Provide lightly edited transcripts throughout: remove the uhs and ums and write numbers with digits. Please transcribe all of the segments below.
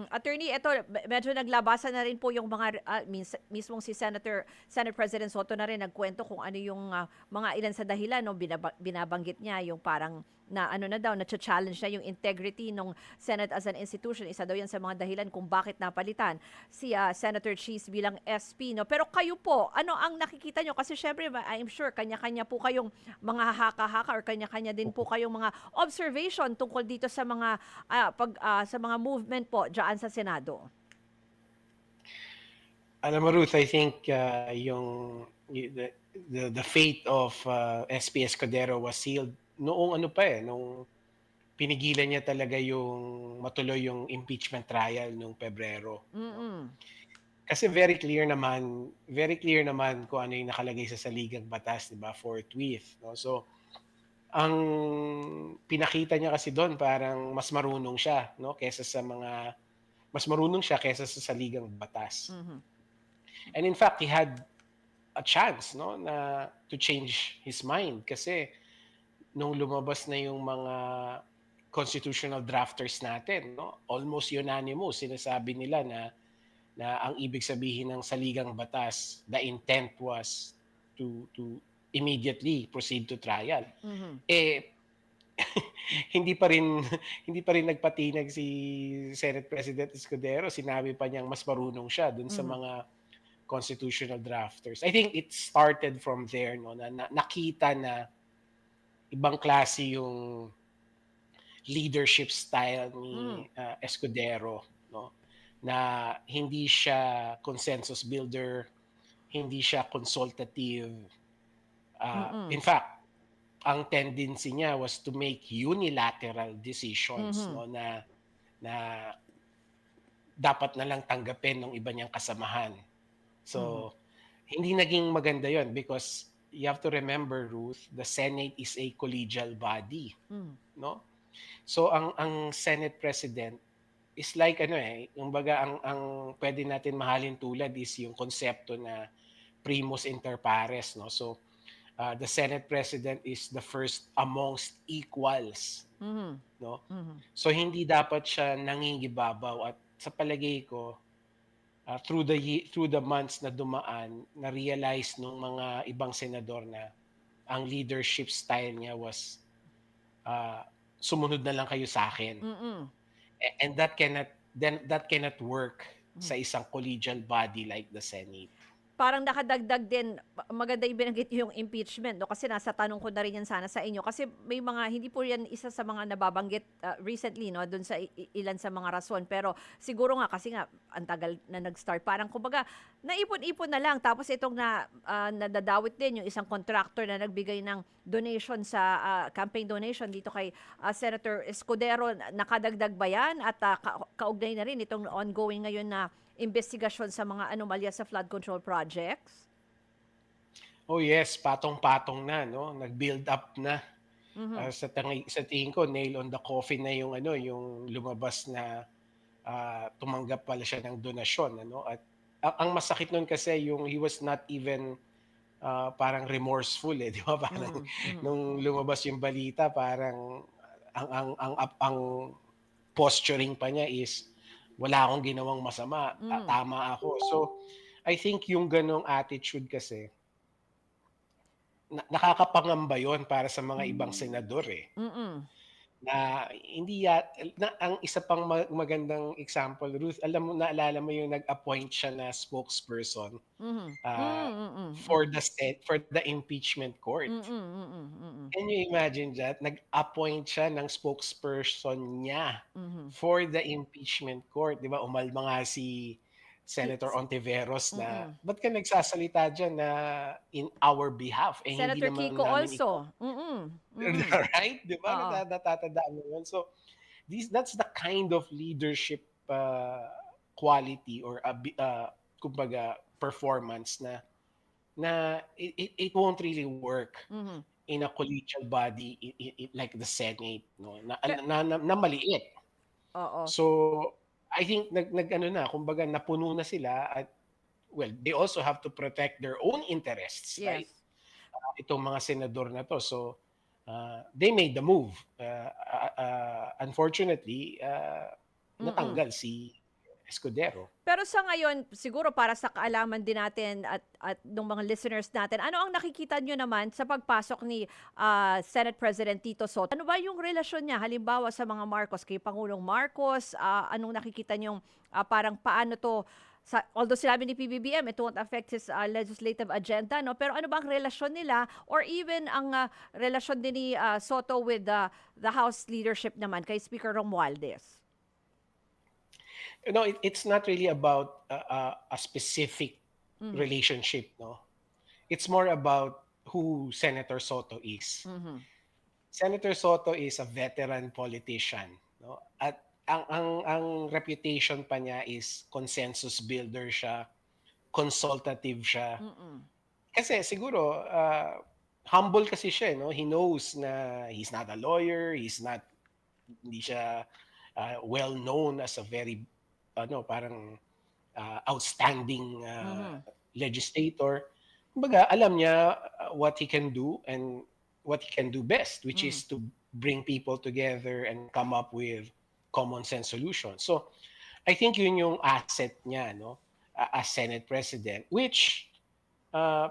Attorney, eto medyo naglabasan na rin po yung mga mismong si Senate President Soto na rin nagkwento kung ano yung mga ilan sa dahilan no binabanggit niya yung parang na ano na daw na-challenge na yung integrity ng Senate as an institution. Isa daw yan sa mga dahilan kung bakit napalitan si Senator Cheese bilang SP no. Pero kayo po, ano ang nakikita nyo kasi syempre I'm sure kanya-kanya po kayong mga haka-haka or kanya-kanya din po kayong mga observation tungkol dito sa mga sa mga movement po diyan sa Senado. Alam mo, Ruth, I think the fate of SP Escudero was sealed noong ano pa nung pinigilan niya talaga yung matuloy yung impeachment trial nung Pebrero. No? Mm. Kasi very clear naman kung ano yung nakalagay sa saligang batas, di ba, forthwith. No? So, ang pinakita niya kasi doon parang mas marunong siya kaysa sa saligang batas. Mhm. And in fact, he had a chance no na to change his mind kasi nung lumabas na yung mga constitutional drafters natin no almost unanimous sinasabi nila na ang ibig sabihin ng saligang batas, the intent was to immediately proceed to trial. Mhm. Eh hindi pa rin hindi pa rin nagpatinag si Senate President Escudero, sinabi pa niyang mas marunong siya dun sa Mhm. mga constitutional drafters. I think it started from there no na nakita na ibang klase yung leadership style Mm. ni Escudero no na hindi siya consensus builder, hindi siya consultative. In Mm. fact, ang tendency niya was to make unilateral decisions Mhm. no na dapat na lang tanggapin ng iba niyang kasamahan. Mhm. So, hindi naging maganda yon because you have to remember, Ruth, the Senate is a collegial body, Mhm. no? So, ang Senate President is like ano kumbaga ang pwede natin mahalin tulad is yung konsepto na primus inter pares, no? So, the Senate President is the first amongst equals, Mhm. no? Mhm. So, hindi dapat siya nangingibabaw at sa palagay ko, through the months na dumaan, na-realize nung mga ibang senador na ang leadership style niya was uh, sumunod na lang kayo sa akin. Mm. And that cannot work sa isang collegial body like the Senate. Parang nakadagdag din, maganda yung binanggit niyo yung impeachment 'no, kasi nasa tanong ko na rin yan sana sa inyo. Kasi may mga hindi po yan isa sa mga nababanggit, recently 'no, dun sa ilan sa mga rason. Pero siguro nga kasi nga ang tagal na nag-start, parang kumbaga naipon-ipon na lang tapos itong nadadawit din yung isang contractor na nagbigay ng donation sa, campaign donation dito kay, Senator Escudero. Nakadagdag ba yan at, kaugnay na rin itong ongoing ngayon na investigasyon sa mga anomalya sa flood control projects? Oh yes, patong-patong na, no? Nag-build up na. Mhm. Sa tingin ko, nail on the coffin na yung ano, yung lumabas na tumanggap pala siya ng donasyon, ano? At ang masakit nun kasi yung he was not even parang remorseful di ba? Parang Mhm. Mhm. nung lumabas yung balita, parang ang posturing pa niya is wala akong ginawang masama, Mhm. tama ako. So, I think yung ganong attitude kasi nakakapangamba yon para sa mga ibang senador Mm. na hindi na ang isa pang magandang example, Ruth, alam mo naalala mo yung nag-appoint siya na spokesperson Mhm. Hmm, mm. for the impeachment court. Mm, mm, mm. Can you imagine that? Nag-appoint siya ng spokesperson niya Mhm. for the impeachment court, 'di ba? Umalma nga si Si Senator Ontiveros na, mm. "Ba't ka nagsasalita diyan na in our behalf, hindi Senator naman Kiko namin ikaw." also. Mm. Mm. Right? 'Di ba Oo. natatandaan mo 'yun? So, that's the kind of leadership quality or kumbaga performance na it won't really work Mhm. in a collegial body like the Senate no Pe na maliit. oo. So I think nag-ano na kumbaga napuno na sila at well they also have to protect their own interests, right? Yes. Itong mga senador na to. So they made the move. Unfortunately, Mm. natanggal si Escudero. Pero sa ngayon, siguro para sa kaalaman din natin at nung mga listeners natin, ano ang nakikita nyo naman sa pagpasok ni Senate President Tito Soto? Ano ba yung relasyon niya? Halimbawa sa mga Marcos, kay Pangulong Marcos, anong nakikita nyo parang paano to, although sinabi ni PBBM, it won't affect his legislative agenda, no? Pero ano ba ang relasyon nila or even ang relasyon din ni Soto with the House leadership naman kay Speaker Romualdez? It's not really about a specific Mhm. relationship, no? It's more about who Senator Soto is. Mhm. Senator Soto is a veteran politician, no? At ang reputation pa niya is consensus builder siya, consultative siya. Mm. Kasi siguro humble kasi siya, no? He knows na he's not a lawyer, hindi siya well known as a very parang outstanding Mhm. legislator. Kumbaga, alam niya what he can do and what he can do best, which Mm. is to bring people together and come up with common sense solutions. So, I think yun yung asset niya, no, as Senate President, which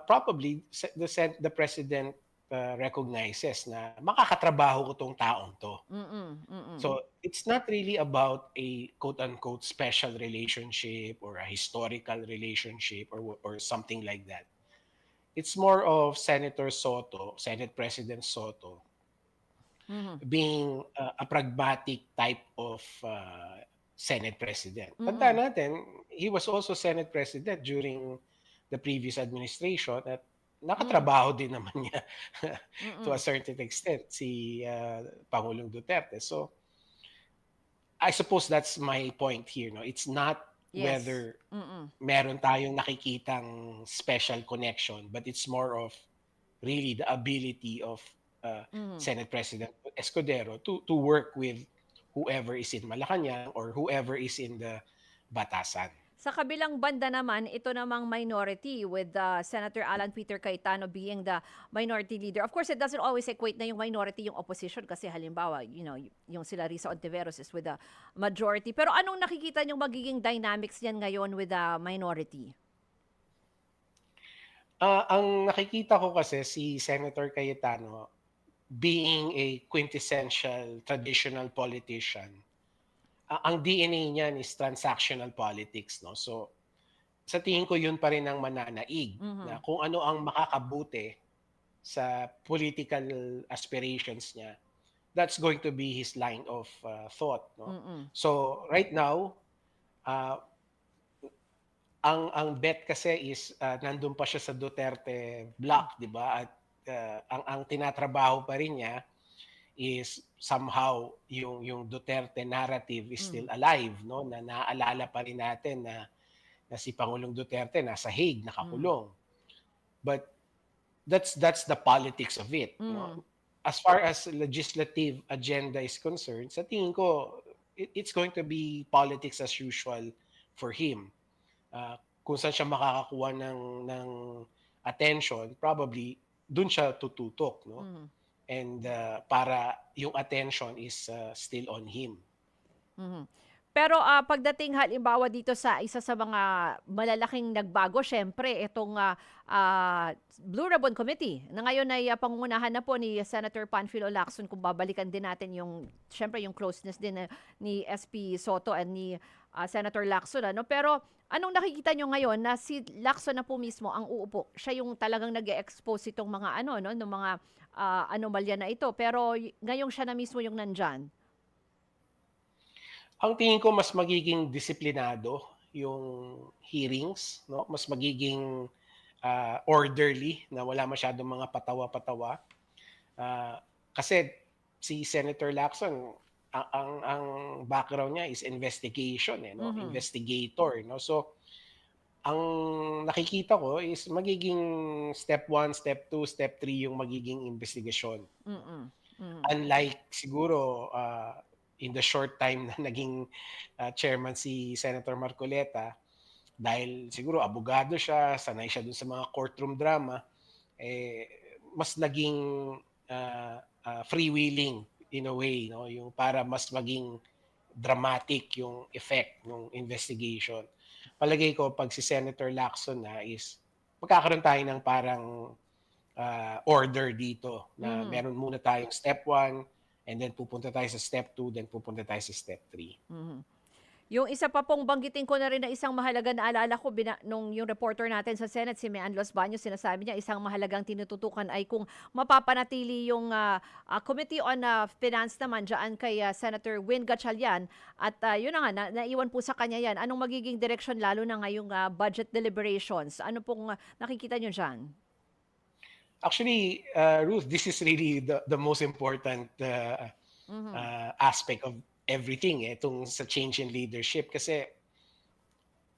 probably the President recognizes na makakatrabaho ko tong taong to. Mm. Mm. So it's not really about a quote unquote special relationship or a historical relationship or something like that. It's more of Senator Soto, Senate President Soto, Mhm. being a pragmatic type of Senate President. Mm. Tandaan natin, he was also Senate President during the previous administration at Hmm. nakatrabaho din naman niya to a Mm. certain extent si Pangulong Duterte. So I suppose that's my point here, no? It's not Yes. whether Mm. meron tayong nakikitang special connection, but it's more of really the ability of Mhm. Senate President Escudero to work with whoever is in Malacanang or whoever is in the Batasan. Sa kabilang banda naman, ito namang minority with Senator Alan Peter Cayetano being the minority leader. Of course, it doesn't always equate na yung minority yung opposition kasi halimbawa, yung sila Risa Ontiveros is with the majority. Pero anong nakikita yung magiging dynamics niyan ngayon with the minority? Ang nakikita ko kasi si Senator Cayetano being a quintessential traditional politician, ang DNA niyan is transactional politics, no? So sa tingin ko yun pa rin ang mananaig na Mhm. kung ano ang makakabuti sa political aspirations niya, that's going to be his line of thought, no? Mm. So right now, uh, ang bet kasi is nandun pa siya sa Duterte block, 'di ba? At ang tinatrabaho pa rin niya is somehow yung Duterte narrative is still Mm. alive, no? Na naaalala pa rin natin na si Pangulong Duterte nasa Hague Mm. nakakulong. But that's the politics of it, no? Mm. As far as legislative agenda is concerned, sa tingin ko it's going to be politics as usual for him. Kung saan siya makakakuha ng attention, probably dun siya tututok, no? Mhm. And para yung attention is still on him. Mhm. Pero, pagdating halimbawa dito sa isa sa mga malalaking nagbago siyempre itong, Blue Ribbon Committee na ngayon ay, pangungunahan na po ni Senator Panfilo Lacson kung babalikan din natin yung siyempre yung closeness din ni SP Soto and ni, Senator Lacson ano. Pero anong nakikita niyo ngayon na si Lacson na po mismo ang uupo, siya yung talagang nag-e-expose itong mga ano 'no, nung mga, anomalya na ito pero ngayong siya na mismo yung nandiyan? Ang tingin ko mas magiging disiplinado yung hearings, no? Mas magiging orderly na wala masyadong mga patawa-patawa. Kasi si Senator Lacson, ang background niya is investigation, eh, no? Mhm. Investigator, no? So, ang nakikita ko is magiging step 1, step 2, step 3 yung magiging investigasyon. Mm. Mhm. Unlike siguro in the short time na naging chairman si Senator Marcoleta, dahil siguro abogado siya, sanay siya dun sa mga courtroom drama, eh, mas naging freewheeling in a way, no? Yung para mas maging dramatic yung effect ng investigation. Palagay ko 'pag si Senator Lacson na is magkakaroon tayo ng parang, order dito na Mhm. meron muna tayong step 1 and then pupunta tayo sa step 2 then pupunta tayo sa step 3. Mhm. Yung isa pa pong banggitin ko na rin na isang mahalaga na naalala ko nung yung reporter natin sa Senate, si Mean Los Baños, sinasabi niya isang mahalagang tinututukan ay kung mapapanatili yung Committee on Finance naman dyan kay Senator Win Gatchalian. At yun na nga, naiwan po sa kanya yan. Anong magiging direksyon lalo na ngayong budget deliberations? Ano pong nakikita nyo dyan? Actually, Ruth, this is really the most important, Mhm. aspect of everything, itong sa change in leadership. Kasi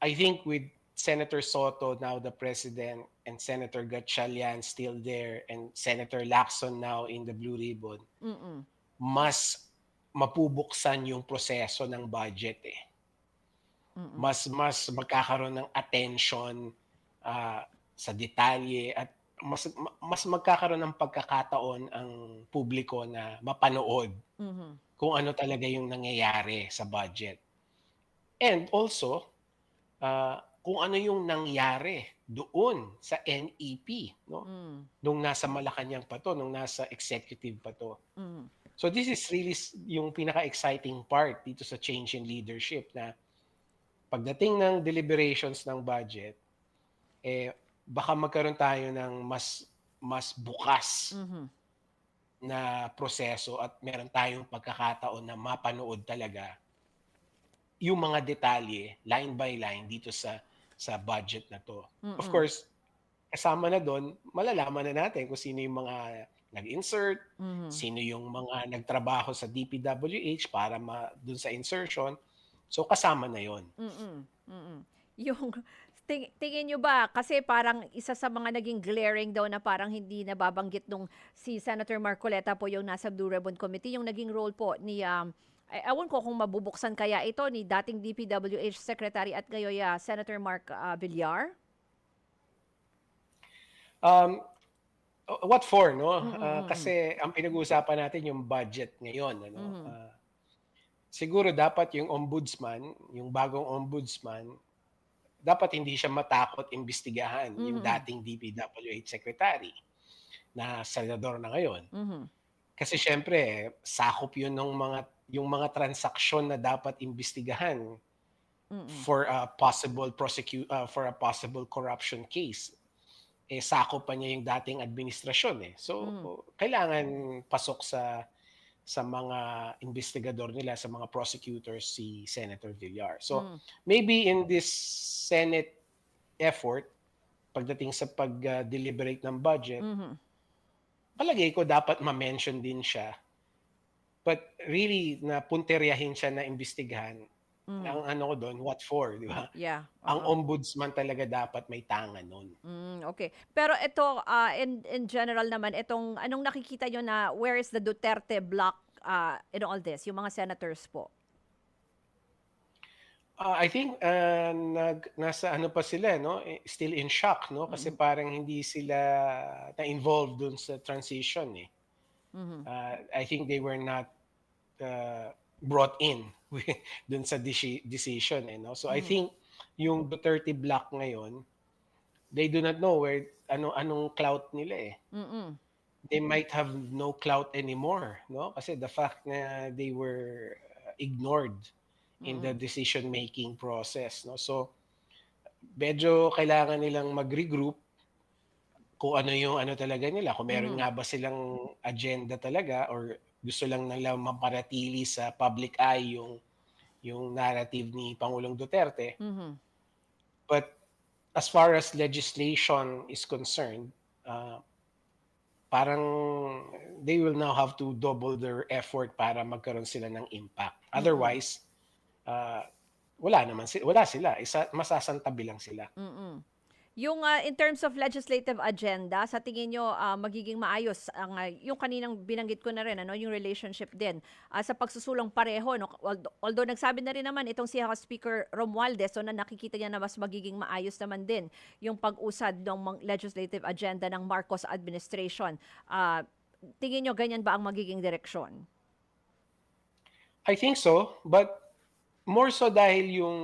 I think with Senator Soto now the president and Senator Gatchalian still there and Senator Lacson now in the Blue Ribbon, Mm-mm. mas mapubuksan yung proseso ng budget eh. Mm-mm. Mas magkakaroon ng attention sa detalye at mas magkakaroon ng pagkakataon ang publiko na mapanood Mhm. kung ano talaga yung nangyayari sa budget. And also, kung ano yung nangyari doon sa NEP, no? Mm. Nung nasa Malacanang pa 'to, nung nasa executive pa 'to. Mm. So this is really yung pinaka-exciting part dito sa change in leadership na pagdating ng deliberations ng budget, eh, baka magkaroon tayo ng mas bukas Mhm. na proseso at meron tayong pagkakataon na mapanood talaga yung mga detalye line by line dito sa budget na 'to. Of Mm-mm. course, kasama na dun, malalaman na natin kung sino yung mga nag-insert, Mhm. sino yung mga nagtrabaho sa DPWH para dun sa insertion. So kasama na yon. Mm, mm. Yung tingin niyo ba kasi parang isa sa mga naging glaring daw na parang hindi nababanggit nung si Senator Marcoleta po yung nasa Blue Ribbon Committee, yung naging role po ni, ewan ko kung mabubuksan kaya ito ni dating DPWH Secretary at ngayon Senator Mark Villar? Um, what for, no? Mm, mm, Kasi ang pinag-uusapan natin yung budget ngayon, ano? mhm, Siguro dapat yung ombudsman, yung bagong ombudsman, dapat hindi siya matakot imbestigahan yung mhm, dating DPWH secretary na senador na ngayon. mhm, Kasi siyempre sakop 'yun ng yung mga transaksyon na dapat imbestigahan mm, for a possible corruption case. Eh, sakop pa niya yung dating administrasyon, eh. So, mhm, kailangan pasok sa mga investigador nila, sa mga prosecutors si Senator Villar. So, mhm, maybe in this Senate effort, pagdating sa deliberate ng budget, mhm, palagay ko dapat ma-mention din siya. But really na punteryahin siya na imbestigahan, mhm. ang ano ko dun, what for, 'di ba? Yeah, Ang oo. ombudsman talaga dapat may tangan nun. Okay. Pero ito, in general naman, itong anong nakikita niyo na where is the Duterte block, in all this, yung mga senators po? I think, nasa ano pa sila 'no, still in shock 'no, kasi Mm, parang hindi sila na-involved dun sa transition, eh. mhm, I think they were not, brought in dun sa decision, eh, 'no. So I mhm, think yung Duterte block ngayon, they do not know anong clout nila, eh. mm, They might have no clout anymore, no? Kasi the fact na they were ignored in the mm, decision making process, no? So medyo kailangan nilang mag-regroup kung ano yung ano talaga nila, kung meron mhm, nga ba silang agenda talaga or gusto lang nila mapanatili sa public eye yung narrative ni Pangulong Duterte. mhm, But as far as legislation is concerned, uh, parang they will now have to double their effort para magkaroon sila ng impact. mm, Otherwise, uh, wala sila, masasantabi lang sila. mm. Yung, in terms of legislative agenda, sa tingin niyo, magiging maayos ang, yung kaninang binanggit ko na rin ano, yung relationship din, sa pagsusulong pareho 'no, although nagsabi na rin naman itong si House Speaker Romualdez so na nakikita niya na mas magiging maayos naman din yung pag-usad ng legislative agenda ng Marcos administration. Tingin niyo ganyan ba ang magiging direksyon? I think so, but More so dahil yung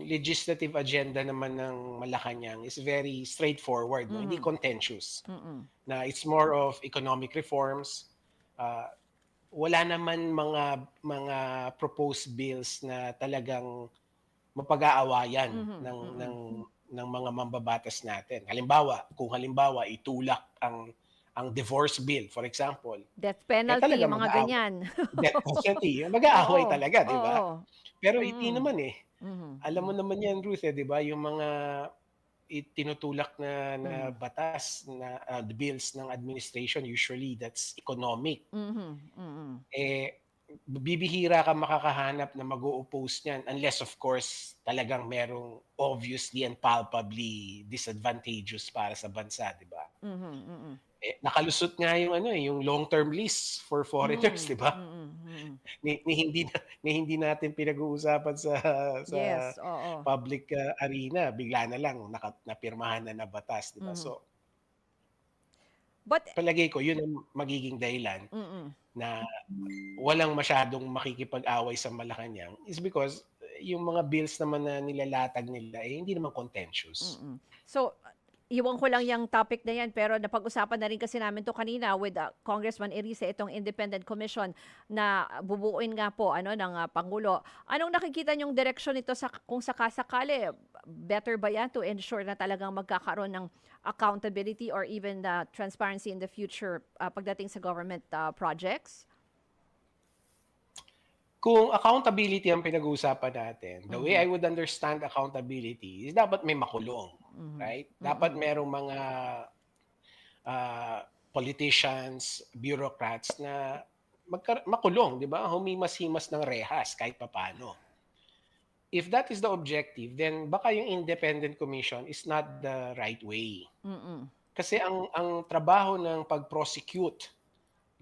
legislative agenda naman ng Malacanang is very straightforward, 'no, hindi Mhm. contentious. Mm. Na it's more of economic reforms, ah, wala naman mga proposed bills na talagang mapag-aawayan Mhm. Mm. ng mga mambabatas natin. Halimbawa itulak ang divorce bill, for example, Death eh, penalty, talagang mga mag-aaway. ganyan. Definitely, mag-aaway Oo, talaga, 'di ba? oo. Pero hindi Mm. naman, eh. Mhm, Alam mo mm, naman 'yan, Ruth, eh, 'di ba, yung mga tinutulak na mhm. batas na, bills ng administration, usually that's economic. Mhm, mm. Eh, bibihira kang makakahanap na mag-o-oppose niyan unless of course talagang merong obviously and palpably disadvantageous para sa bansa, 'di ba? Mhm, mm. Eh, nakalusot nga yung ano, eh, yung long-term lease for foreigners, 'di Hmm, ba? mm, mm. Ni hindi natin pinag-uusapan sa Yes, oo. public, arena, bigla na lang napirmahan na na batas, 'di ba? Mhm. So, But palagay ko yun ang magiging dahilan mm, na walang masyadong makikipag-away sa Malacanang is because yung mga bills naman na nilalatag nila, eh, hindi naman contentious. mm. So, iwan ko lang yung topic na yan pero napag-usapan na rin kasi namin 'to kanina with, Congressman Erice, itong independent commission na bubuuin nga po ano ng, pangulo. Anong nakikita niyong direksyon nito sa kung saka-sakali, better ba yan to ensure na talagang magkakaroon ng accountability or even, transparency in the future, pagdating sa government, projects? Kung accountability ang pinag-uusapan natin, the way Mhm, I would understand accountability is dapat may makulong, mhm, right? Dapat mm, merong mga, politicians, bureaucrats na makulong, 'di ba? Humimas-himas ng rehas kahit papaano. If that is the objective, then baka yung independent commission is not the right way. mm, Kasi ang trabaho ng pag-prosecute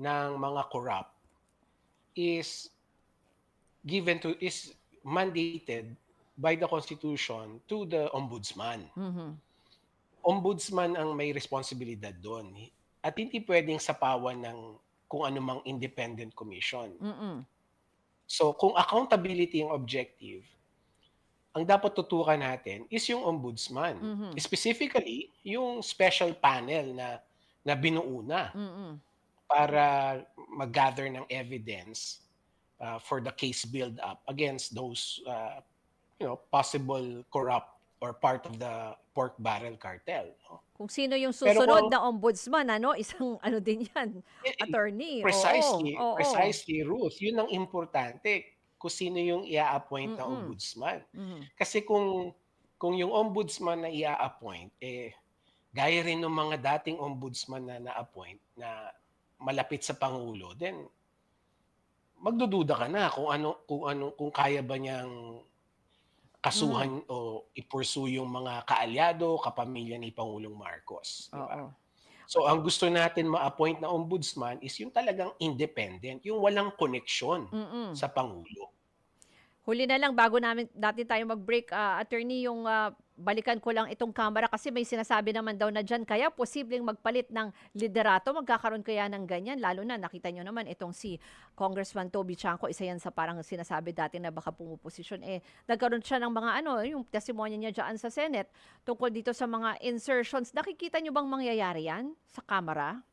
ng mga corrupt is is mandated by the Constitution to the ombudsman. mhm, Ombudsman ang may responsibilidad do'n at hindi puwedeng sapawan ng kung anumang independent commission. mm, So, kung accountability ang objective, ang dapat tutukan natin is yung ombudsman. mhm, Specifically, yung special panel na binuo na mm. para mag-gather ng evidence, for the case build up against those, possible corrupt or part of the pork barrel cartel, 'no. Kung sino yung Pero susunod kung na ombudsman ano, isang ano din yan, attorney, oo, precisely, oo. precisely, Ruth, yun ang importante kung sino yung i-a-appoint na Mm, ombudsman. mhm. Kasi kung yung ombudsman na i-a-appoint, eh, gaya rin ng mga dating ombudsman na na-appoint na malapit sa pangulo, then magdududa ka na kung kaya ba niyang Mhm, kasuhan o i-pursue yung mga kaalyado, kapamilya ni Pangulong Marcos, 'di ba? oo. So ang gusto natin ma-appoint na ombudsman is yung talagang independent, yung walang koneksyon Mm. sa pangulo. Huli na lang bago natin tayo mag-break, attorney yung, balikan ko lang itong Kamara kasi may sinasabi naman daw na diyan kaya posibleng magpalit ng liderato, magkakaroon kaya ng ganyan lalo na nakita niyo naman itong si Congressman Toby Chanco, isa yan sa parang sinasabi dati na baka pumoposisyon, eh, nagkaroon siya ng mga ano, yung testimonya niya diyaan sa Senate tungkol dito sa mga insertions. Nakikita niyo bang mangyayari yan sa Kamara?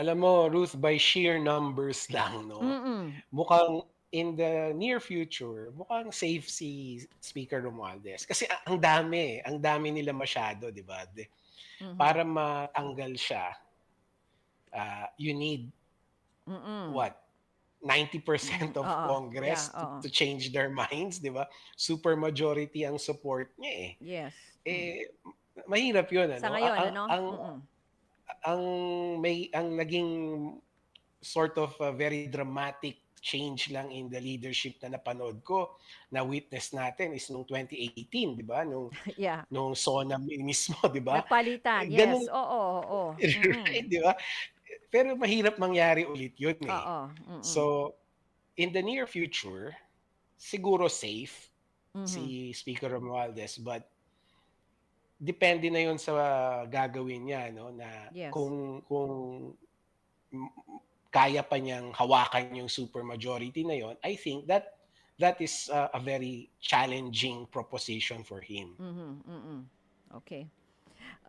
Alam mo, Ruth, by sheer numbers lang, 'no, Mm. mukhang in the near future, mukhang safe si Speaker Romualdez. Kasi ang dami nila masyado, 'di ba? Mhm. Para matanggal siya, you need Mm. what, 90% Mhm, of oo. Yeah, Congress to oo. to change their minds, 'di ba? Super majority ang support niya, eh. Yes. Eh, mahirap 'yun Sa ano, ngayon ano? Mm. ang ang naging sort of a very dramatic change lang in the leadership na napanood ko, na witness natin is nung 2018, 'di ba? Yeah. Nung SONA mismo, 'di ba? Nagpalitan, Gano'n yes. Oo, oo. Mm. right, 'di ba? Pero mahirap mangyari ulit 'yun, eh. Oo, mm. So, in the near future, siguro safe Mhm. si Speaker Romualdez, but depende na 'yun sa gagawin niya, 'no, na Yes. kung kaya pa niyang hawakan yung supermajority na 'yon, I think that that is a very challenging proposition for him. Okay.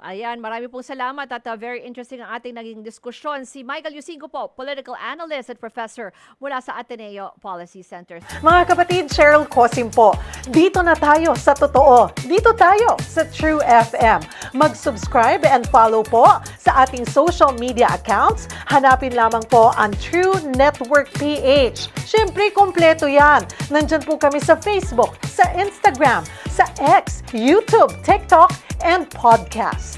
Ayan, marami pong salamat at very interesting ang ating naging diskusyon. Si Michael Yusingo po, political analyst at professor mula sa Ateneo Policy Center. Mga kapatid, Cheryl Cosim po. Dito na tayo sa totoo. Dito tayo sa True FM. Mag-subscribe and follow po sa ating social media accounts. Hanapin lamang po ang True Network PH. Siyempre, kompleto yan. Nandyan po kami sa Facebook, sa Instagram, sa X, YouTube, TikTok, and podcast.